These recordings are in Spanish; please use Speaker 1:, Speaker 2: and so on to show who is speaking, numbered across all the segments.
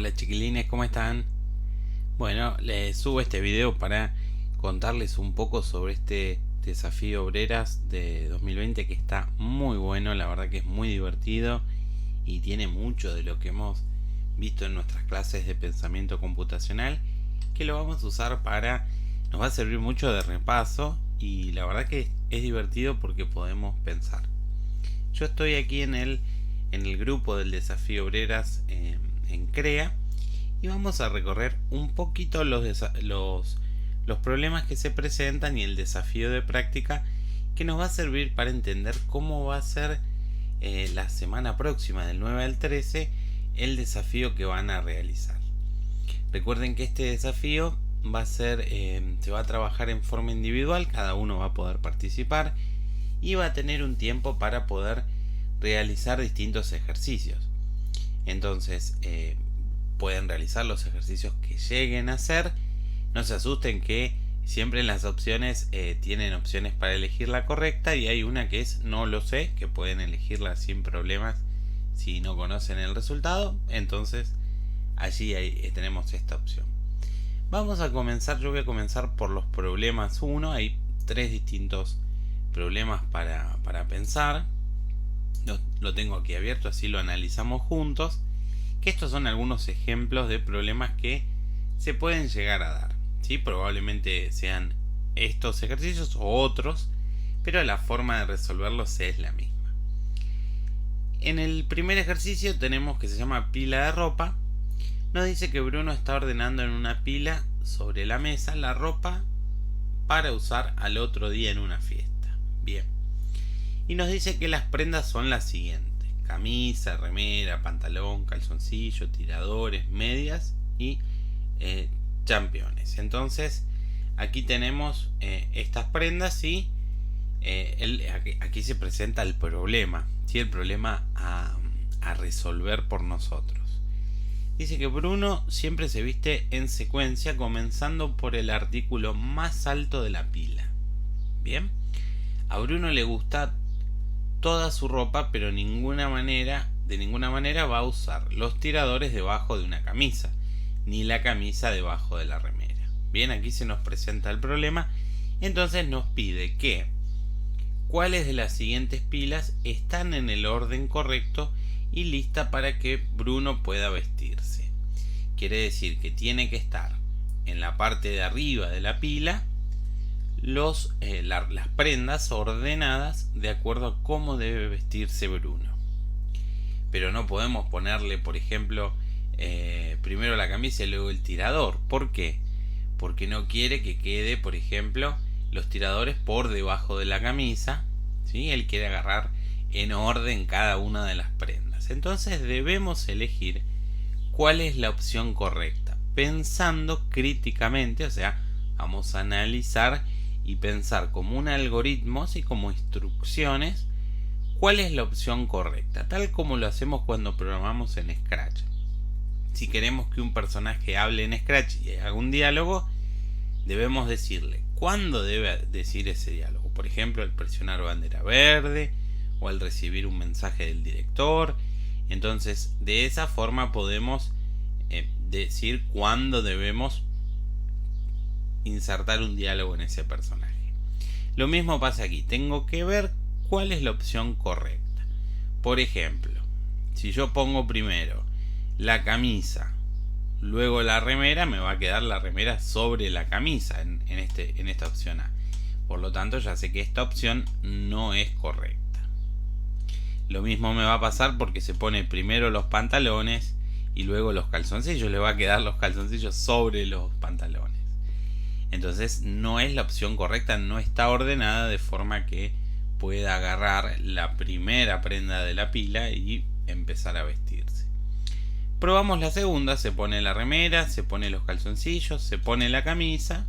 Speaker 1: Hola chiquilines, ¿cómo están? Bueno, les subo este video para contarles un poco sobre este desafío Obreras de 2020 que está muy bueno, la verdad que es muy divertido y tiene mucho de lo que hemos visto en nuestras clases de pensamiento computacional, que lo vamos a usar nos va a servir mucho de repaso y la verdad que es divertido porque podemos pensar. Yo estoy aquí en el grupo del desafío Obreras en CREA y vamos a recorrer un poquito los problemas que se presentan y el desafío de práctica que nos va a servir para entender cómo va a ser la semana próxima del 9 al 13 el desafío que van a realizar. Recuerden que este desafío se va a trabajar en forma individual, cada uno va a poder participar y va a tener un tiempo para poder realizar distintos ejercicios. Entonces, pueden realizar los ejercicios que lleguen a hacer. No se asusten que siempre en las opciones tienen opciones para elegir la correcta y hay una que es no lo sé, que pueden elegirla sin problemas si no conocen el resultado. Entonces allí tenemos esta opción. Yo voy a comenzar por los problemas 1. Hay tres distintos problemas para pensar. Lo tengo aquí abierto, así lo analizamos juntos. Que estos son algunos ejemplos de problemas que se pueden llegar a dar. ¿Sí? Probablemente sean estos ejercicios o otros, pero la forma de resolverlos es la misma. En el primer ejercicio tenemos que se llama pila de ropa. Nos dice que Bruno está ordenando en una pila sobre la mesa la ropa para usar al otro día en una fiesta. Bien. Y nos dice que las prendas son las siguientes: camisa, remera, pantalón, calzoncillo, tiradores, medias y championes. Entonces aquí tenemos estas prendas y aquí se presenta el problema, ¿sí? El problema a resolver por nosotros. Dice que Bruno siempre se viste en secuencia comenzando por el artículo más alto de la pila. Bien, a Bruno le gusta toda su ropa, pero de ninguna manera va a usar los tiradores debajo de una camisa, ni la camisa debajo de la remera. Bien, aquí se nos presenta el problema. Entonces nos pide que cuáles de las siguientes pilas están en el orden correcto y lista para que Bruno pueda vestirse. Quiere decir que tiene que estar en la parte de arriba de la pila las prendas ordenadas de acuerdo a cómo debe vestirse Bruno. Pero no podemos ponerle, por ejemplo, primero la camisa y luego el tirador. ¿Por qué? Porque no quiere que quede, por ejemplo, los tiradores por debajo de la camisa, ¿sí? Él quiere agarrar en orden cada una de las prendas. Entonces debemos elegir cuál es la opción correcta, pensando críticamente, o sea, vamos a analizar y pensar como un algoritmo, y como instrucciones, cuál es la opción correcta, tal como lo hacemos cuando programamos en Scratch. Si queremos que un personaje hable en Scratch y haga un diálogo, debemos decirle cuándo debe decir ese diálogo. Por ejemplo, al presionar bandera verde o al recibir un mensaje del director. Entonces, de esa forma podemos decir cuándo debemos insertar un diálogo en ese personaje. Lo mismo pasa aquí. Tengo que ver cuál es la opción correcta. Por ejemplo, si yo pongo primero la camisa, luego la remera, me va a quedar la remera sobre la camisa en esta opción A. Por lo tanto, ya sé que esta opción no es correcta. Lo mismo me va a pasar porque se pone primero los pantalones y luego los calzoncillos. Le va a quedar los calzoncillos sobre los pantalones. Entonces no es la opción correcta, no está ordenada de forma que pueda agarrar la primera prenda de la pila y empezar a vestirse. Probamos la segunda, se pone la remera, se pone los calzoncillos, se pone la camisa,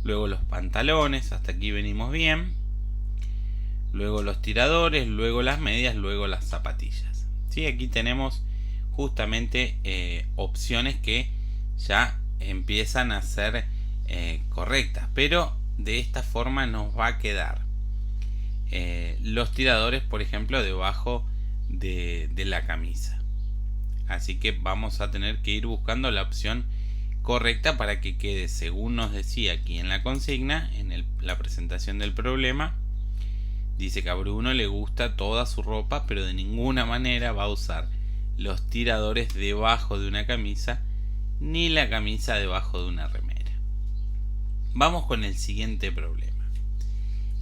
Speaker 1: luego los pantalones, hasta aquí venimos bien, luego los tiradores, luego las medias, luego las zapatillas. ¿Sí? Aquí tenemos justamente opciones que ya empiezan a ser correctas, pero de esta forma nos va a quedar los tiradores, por ejemplo, debajo de la camisa. Así que vamos a tener que ir buscando la opción correcta para que quede según nos decía aquí en la consigna, en la presentación del problema. Dice que a Bruno le gusta toda su ropa, pero de ninguna manera va a usar los tiradores debajo de una camisa ni la camisa debajo de una remera. Vamos con el siguiente problema.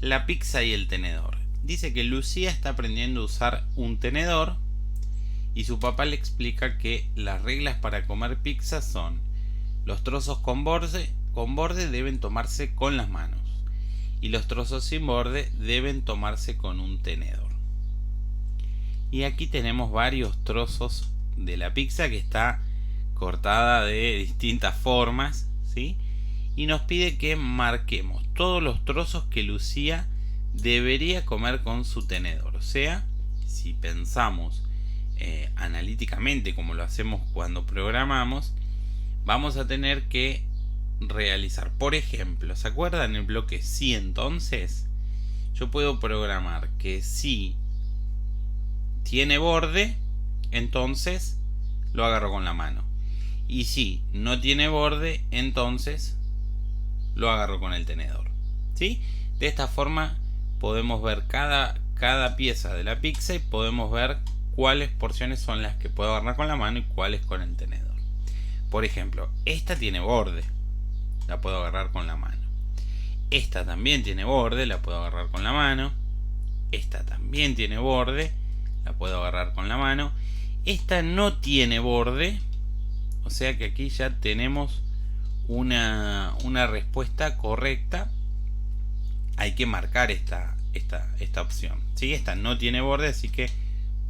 Speaker 1: La pizza y el tenedor. Dice que Lucía está aprendiendo a usar un tenedor y su papá le explica que las reglas para comer pizza son: los trozos con borde deben tomarse con las manos y los trozos sin borde deben tomarse con un tenedor. Y aquí tenemos varios trozos de la pizza que está cortada de distintas formas, ¿sí? Y nos pide que marquemos todos los trozos que Lucía debería comer con su tenedor. O sea, si pensamos analíticamente como lo hacemos cuando programamos, vamos a tener que realizar, por ejemplo, ¿se acuerdan el bloque sí entonces? Yo puedo programar que si tiene borde, entonces lo agarro con la mano, y si no tiene borde, entonces lo agarro con el tenedor, ¿sí? De esta forma podemos ver cada pieza de la pizza y podemos ver cuáles porciones son las que puedo agarrar con la mano y cuáles con el tenedor. Por ejemplo, esta tiene borde, la puedo agarrar con la mano. Esta también tiene borde, la puedo agarrar con la mano. Esta también tiene borde, la puedo agarrar con la mano. Esta no tiene borde, o sea que aquí ya tenemos una respuesta correcta. Hay que marcar esta opción, ¿sí? Esta no tiene borde, así que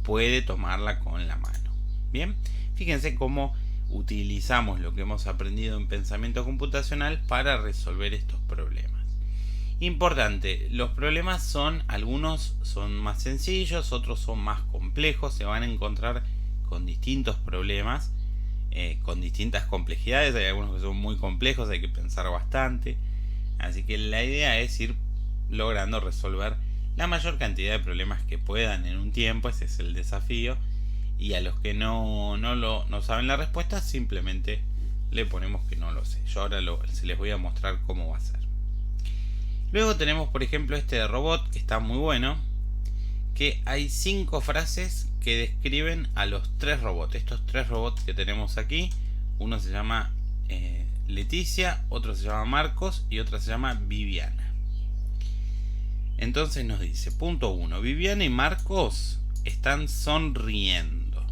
Speaker 1: puede tomarla con la mano. Bien, fíjense cómo utilizamos lo que hemos aprendido en pensamiento computacional para resolver estos problemas. Importante, los problemas algunos son más sencillos, otros son más complejos, se van a encontrar con distintos problemas, con distintas complejidades. Hay algunos que son muy complejos, hay que pensar bastante, así que la idea es ir logrando resolver la mayor cantidad de problemas que puedan en un tiempo. Ese es el desafío. Y a los que no saben la respuesta, simplemente le ponemos que no lo sé. Yo ahora se les voy a mostrar cómo va a ser. Luego tenemos, por ejemplo, este de robot, que está muy bueno, que hay 5 frases que describen a los 3 robots. Estos 3 robots que tenemos aquí, uno se llama Leticia, otro se llama Marcos y otro se llama Viviana. Entonces nos dice, punto 1, Viviana y Marcos están sonriendo.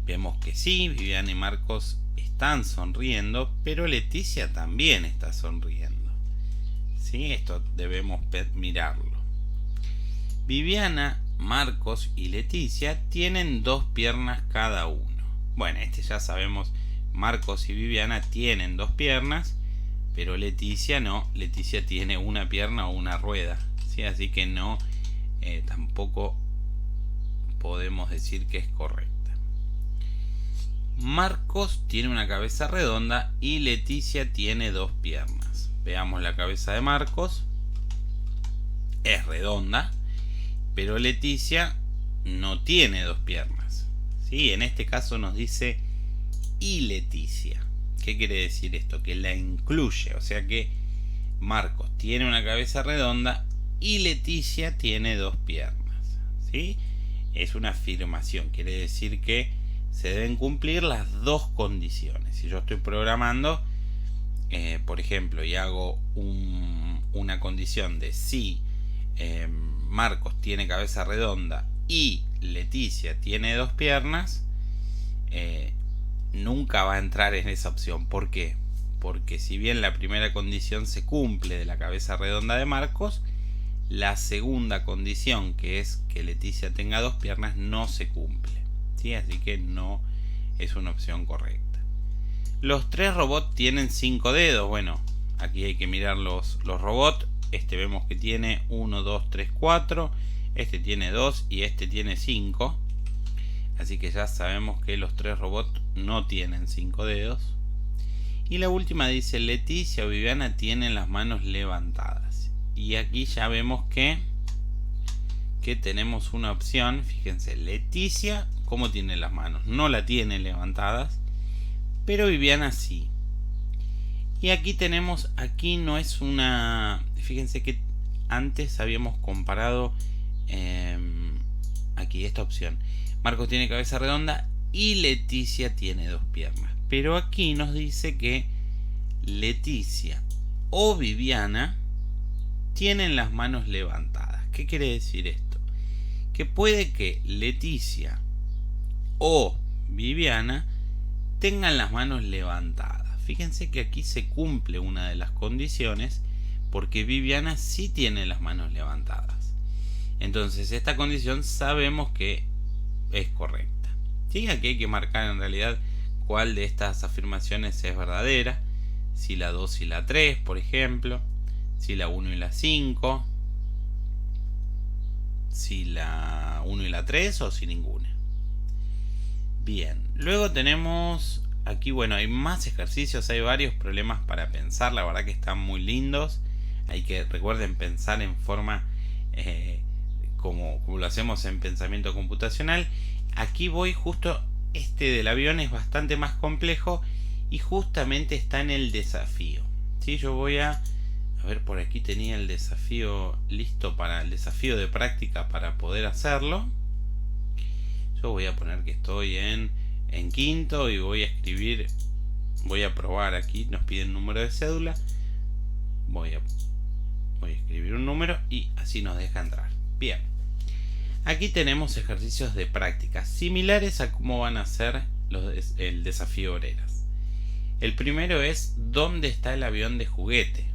Speaker 1: Vemos que sí, Viviana y Marcos están sonriendo, pero Leticia también está sonriendo, ¿sí? Esto debemos mirarlo. Viviana, Marcos y Leticia tienen 2 piernas cada uno. Bueno, ya sabemos, Marcos y Viviana tienen 2 piernas, pero Leticia no. Leticia tiene una pierna o una rueda, ¿sí? Así que no, tampoco podemos decir que es correcta. Marcos tiene una cabeza redonda y Leticia tiene 2 piernas. Veamos la cabeza de Marcos. Es redonda, pero Leticia no tiene 2 piernas, ¿sí? En este caso nos dice y Leticia. ¿Qué quiere decir esto? Que la incluye, o sea que Marcos tiene una cabeza redonda y Leticia tiene 2 piernas, ¿sí? Es una afirmación, quiere decir que se deben cumplir las 2 condiciones. Si yo estoy programando, por ejemplo, y hago una condición de si Marcos tiene cabeza redonda y Leticia tiene 2 piernas, nunca va a entrar en esa opción. ¿Por qué? Porque si bien la primera condición se cumple de la cabeza redonda de Marcos, la segunda condición, que es que Leticia tenga 2 piernas, no se cumple, ¿sí? Así que no es una opción correcta. Los 3 robots tienen 5 dedos. Bueno, aquí hay que mirar los robots. Este vemos que tiene 1, 2, 3, 4. Este tiene 2 y este tiene 5. Así que ya sabemos que los 3 robots no tienen 5 dedos. Y la última dice, Leticia o Viviana tienen las manos levantadas. Y aquí ya vemos que que tenemos una opción. Fíjense, Leticia, ¿cómo tiene las manos? No la tiene levantadas, pero Viviana sí. Y aquí tenemos, aquí no es una... Fíjense que antes habíamos comparado aquí esta opción. Marcos tiene cabeza redonda y Leticia tiene dos piernas. Pero aquí nos dice que Leticia o Viviana tienen las manos levantadas. ¿Qué quiere decir esto? Que puede que Leticia o Viviana tengan las manos levantadas. Fíjense que aquí se cumple una de las condiciones, porque Viviana sí tiene las manos levantadas. Entonces esta condición sabemos que es correcta. ¿Sí? Aquí hay que marcar en realidad cuál de estas afirmaciones es verdadera. Si la 2 y la 3, por ejemplo. Si la 1 y la 5. Si la 1 y la 3 o si ninguna. Bien, luego tenemos aquí, bueno, hay más ejercicios, hay varios problemas para pensar, la verdad que están muy lindos. Hay que, recuerden, pensar en forma como lo hacemos en pensamiento computacional. Aquí voy justo, este del avión es bastante más complejo y justamente está en el desafío. ¿Sí? Yo voy a ver, por aquí tenía el desafío listo, para el desafío de práctica para poder hacerlo. Yo voy a poner que estoy en quinto y voy a escribir, voy a probar aquí, nos piden número de cédula. Voy a escribir un número y así nos deja entrar. Bien, aquí tenemos ejercicios de práctica similares a cómo van a ser el desafío Obreras. El primero es ¿dónde está el avión de juguete?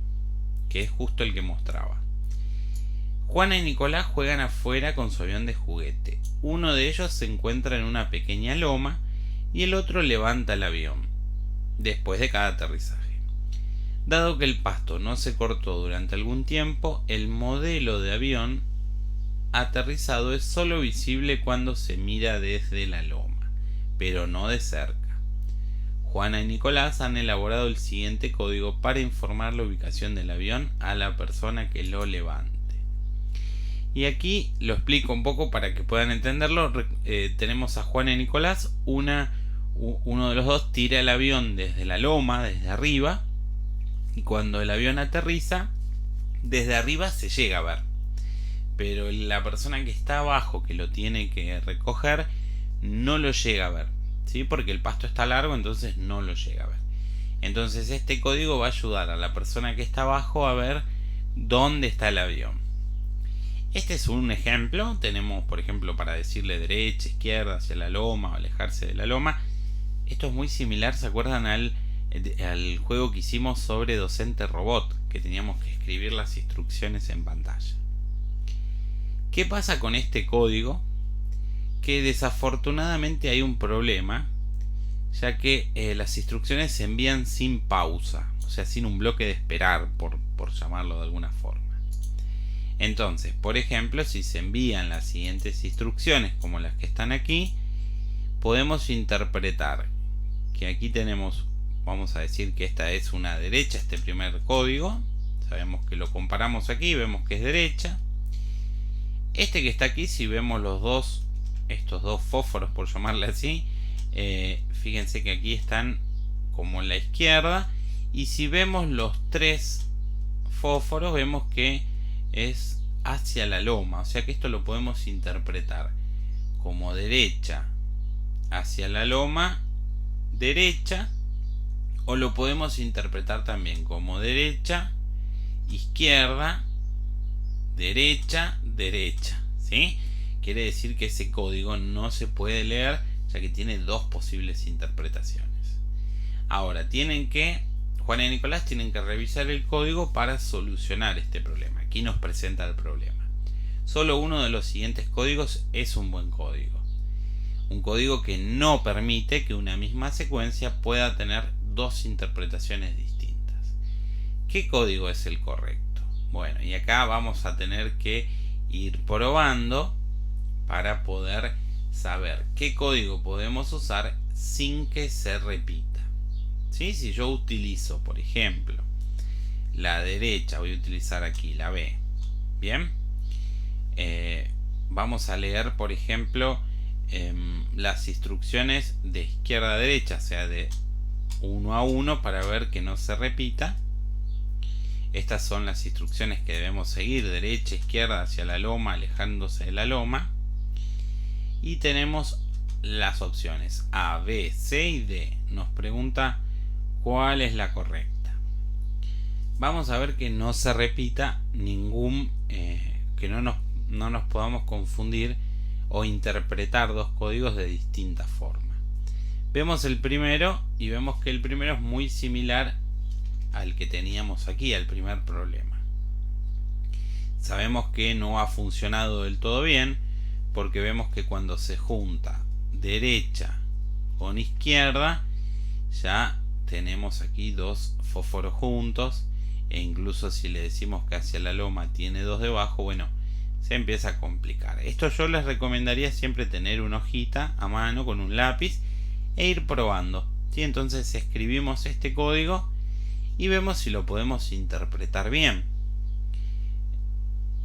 Speaker 1: Que es justo el que mostraba. Juana y Nicolás juegan afuera con su avión de juguete. Uno de ellos se encuentra en una pequeña loma y el otro levanta el avión después de cada aterrizaje. Dado que el pasto no se cortó durante algún tiempo, el modelo de avión aterrizado es solo visible cuando se mira desde la loma, pero no de cerca. Juana y Nicolás han elaborado el siguiente código para informar la ubicación del avión a la persona que lo levante. Y aquí lo explico un poco para que puedan entenderlo. Tenemos a Juana y Nicolás. Uno de los dos tira el avión desde la loma, desde arriba. Y cuando el avión aterriza, desde arriba se llega a ver. Pero la persona que está abajo, que lo tiene que recoger, no lo llega a ver. ¿Sí? Porque el pasto está largo, entonces no lo llega a ver. Entonces este código va a ayudar a la persona que está abajo a ver dónde está el avión. Este es un ejemplo. Tenemos, por ejemplo, para decirle derecha, izquierda, hacia la loma o alejarse de la loma. Esto es muy similar, ¿se acuerdan al juego que hicimos sobre docente robot? Que teníamos que escribir las instrucciones en pantalla. ¿Qué pasa con este código? Que desafortunadamente hay un problema, ya que las instrucciones se envían sin pausa, o sea, sin un bloque de esperar, por llamarlo de alguna forma. Entonces, por ejemplo, si se envían las siguientes instrucciones, como las que están aquí, podemos interpretar que aquí tenemos, vamos a decir que esta es una derecha, este primer código. Sabemos que lo comparamos aquí, vemos que es derecha. Este que está aquí, si vemos estos dos fósforos, por llamarle así, fíjense que aquí están como en la izquierda. Y si vemos los tres fósforos, vemos que es hacia la loma, o sea que esto lo podemos interpretar como derecha hacia la loma, derecha, o lo podemos interpretar también como derecha, izquierda, derecha, derecha, ¿sí? Quiere decir que ese código no se puede leer, ya que tiene dos posibles interpretaciones. Ahora, Juana y Nicolás tienen que revisar el código para solucionar este problema. Aquí nos presenta el problema. Solo uno de los siguientes códigos es un buen código. Un código que no permite que una misma secuencia pueda tener dos interpretaciones distintas. ¿Qué código es el correcto? Bueno, y acá vamos a tener que ir probando para poder saber qué código podemos usar sin que se repita. ¿Sí? Si yo utilizo, por ejemplo, la derecha, voy a utilizar aquí la B. Bien. vamos a leer, por ejemplo, las instrucciones de izquierda a derecha, o sea, de 1 a 1, para ver que no se repita. Estas son las instrucciones que debemos seguir: derecha, izquierda, hacia la loma, alejándose de la loma. Y tenemos las opciones A, B, C y D. Nos pregunta cuál es la correcta. Vamos a ver que no se repita ningún, que no nos podamos confundir o interpretar dos códigos de distinta forma. Vemos el primero y vemos que el primero es muy similar al que teníamos aquí, al primer problema. Sabemos que no ha funcionado del todo bien, porque vemos que cuando se junta derecha con izquierda, ya tenemos aquí dos fósforos juntos, e incluso si le decimos que hacia la loma tiene dos debajo, bueno, se empieza a complicar. Esto yo les recomendaría siempre tener una hojita a mano con un lápiz e ir probando, ¿sí? Entonces escribimos este código y vemos si lo podemos interpretar bien.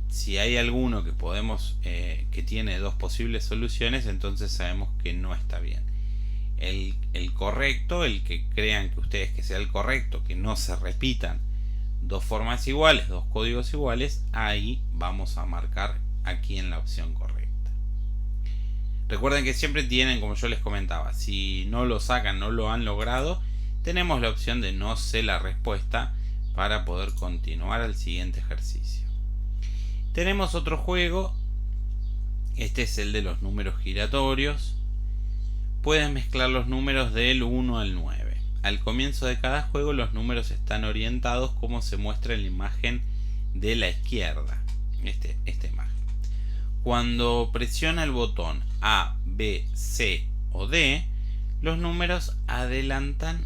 Speaker 1: Si hay alguno que podemos que tiene dos posibles soluciones, entonces sabemos que no está bien. El correcto, el que crean que ustedes que sea el correcto, que no se repitan dos formas iguales, dos códigos iguales, ahí vamos a marcar aquí en la opción correcta. Recuerden que siempre tienen, como yo les comentaba, si no lo sacan, no lo han logrado, tenemos la opción de no sé la respuesta para poder continuar al siguiente ejercicio. Tenemos otro juego, este es el de los números giratorios. Pueden mezclar los números del 1 al 9. Al comienzo de cada juego los números están orientados como se muestra en la imagen de la izquierda, esta imagen. Cuando presiona el botón A, B, C o D, los números adelantan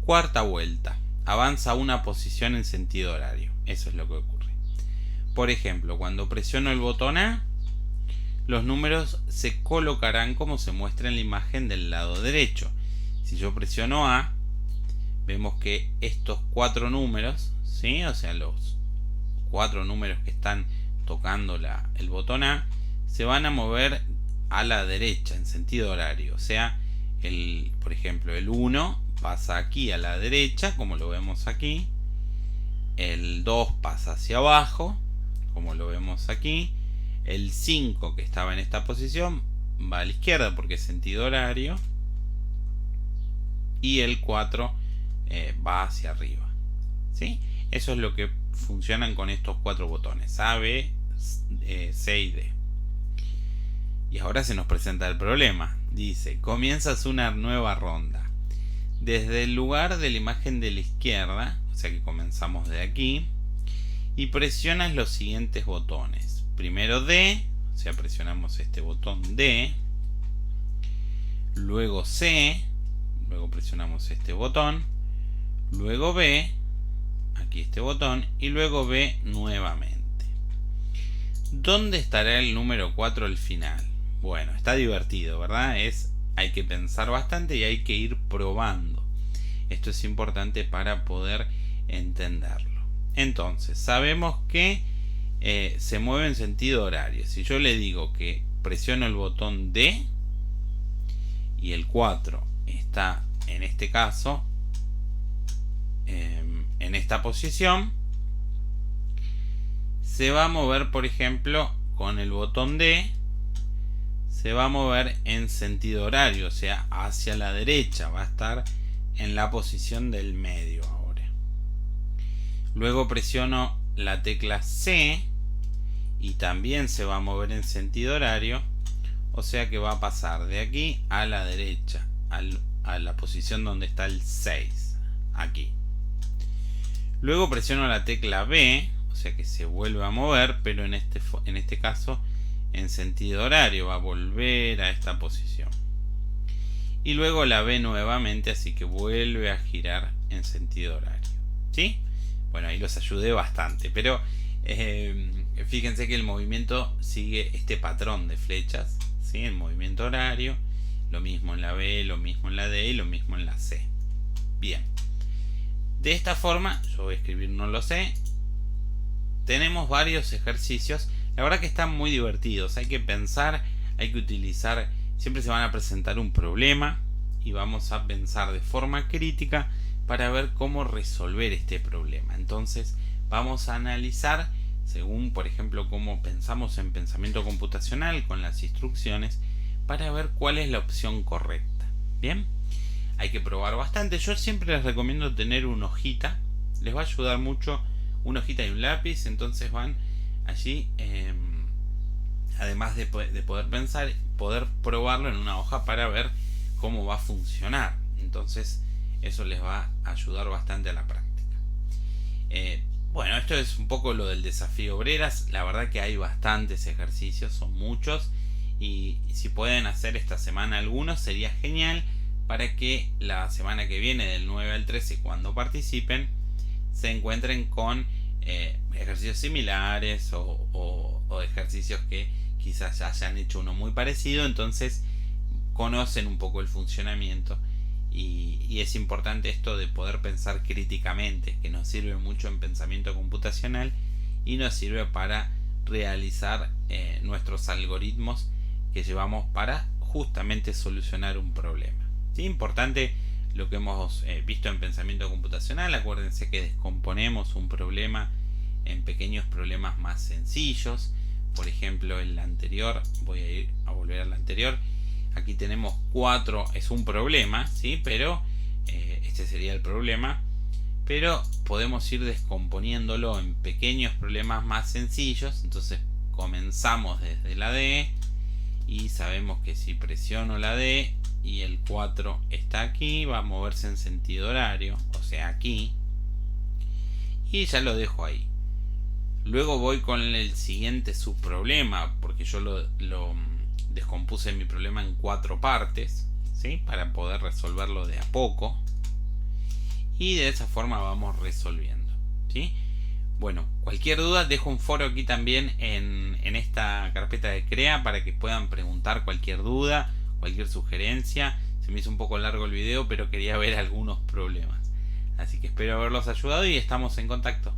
Speaker 1: cuarta vuelta, avanza una posición en sentido horario. Eso es lo que ocurre. Por ejemplo, cuando presiono el botón A, los números se colocarán como se muestra en la imagen del lado derecho. Si yo presiono A, vemos que estos cuatro números, ¿sí? O sea, los cuatro números que están tocando el botón A, se van a mover a la derecha en sentido horario. O sea, por ejemplo, el 1 pasa aquí a la derecha, como lo vemos aquí. El 2 pasa hacia abajo, como lo vemos aquí. El 5, que estaba en esta posición, va a la izquierda porque es sentido horario. Y el 4 va hacia arriba, ¿sí? Eso es lo que funcionan con estos cuatro botones: A, B, C y D. Y ahora se nos presenta el problema. Dice: comienzas una nueva ronda. Desde el lugar de la imagen de la izquierda, o sea que comenzamos de aquí, y presionas los siguientes botones. Primero D, o sea, presionamos este botón D. Luego C. Luego presionamos este botón. Luego B. Aquí este botón. Y luego B nuevamente. ¿Dónde estará el número 4 al final? Bueno, está divertido, ¿verdad? Hay que pensar bastante y hay que ir probando. Esto es importante para poder entenderlo. Entonces, sabemos que se mueve en sentido horario. Si yo le digo que presiono el botón D y el 4 está en este caso en esta posición, se va a mover, por ejemplo, con el botón D, se va a mover en sentido horario, o sea, hacia la derecha, va a estar en la posición del medio ahora. Luego presiono la tecla C y también se va a mover en sentido horario, o sea que va a pasar de aquí a la derecha, a la posición donde está el 6, aquí. Luego presiono la tecla B, o sea que se vuelve a mover, pero en este caso en sentido horario, va a volver a esta posición. Y luego la B nuevamente, así que vuelve a girar en sentido horario, ¿sí? Bueno, ahí los ayudé bastante, pero fíjense que el movimiento sigue este patrón de flechas, ¿sí? El movimiento horario, lo mismo en la B, lo mismo en la D y lo mismo en la C. Bien, de esta forma, yo voy a escribir no lo sé. Tenemos varios ejercicios La verdad que están muy divertidos. Hay que pensar, hay que utilizar, siempre se van a presentar un problema y vamos a pensar de forma crítica para ver cómo resolver este problema. Entonces vamos a analizar según, por ejemplo, cómo pensamos en pensamiento computacional con las instrucciones para ver cuál es la opción correcta. Bien, hay que probar bastante. Yo siempre les recomiendo tener una hojita, les va a ayudar mucho una hojita y un lápiz. Entonces van allí, además de poder pensar, poder probarlo en una hoja para ver cómo va a funcionar. Entonces eso les va a ayudar bastante a la práctica. Bueno, esto es un poco lo del desafío Obreras. La verdad que hay bastantes ejercicios, son muchos, y si pueden hacer esta semana algunos sería genial, para que la semana que viene, del 9 al 13, cuando participen, se encuentren con ejercicios similares o ejercicios que quizás ya hayan hecho uno muy parecido. Entonces conocen un poco el funcionamiento. Y es importante esto de poder pensar críticamente, que nos sirve mucho en pensamiento computacional y nos sirve para realizar nuestros algoritmos que llevamos para justamente solucionar un problema. ¿Sí? Importante lo que hemos visto en pensamiento computacional. Acuérdense que descomponemos un problema en pequeños problemas más sencillos. Por ejemplo, el anterior, voy a volver al anterior. Aquí tenemos 4, es un problema, ¿sí? Pero este sería el problema. Pero podemos ir descomponiéndolo en pequeños problemas más sencillos. Entonces comenzamos desde la D y sabemos que si presiono la D y el 4 está aquí, va a moverse en sentido horario, o sea aquí, y ya lo dejo ahí. Luego voy con el siguiente subproblema, porque yo lo descompuse mi problema en 4 partes, ¿sí? Para poder resolverlo de a poco, y de esa forma vamos resolviendo, ¿sí? Bueno, cualquier duda, dejo un foro aquí también en esta carpeta de Crea para que puedan preguntar cualquier duda, cualquier sugerencia. Se me hizo un poco largo el video, pero quería ver algunos problemas. Así que espero haberlos ayudado y estamos en contacto.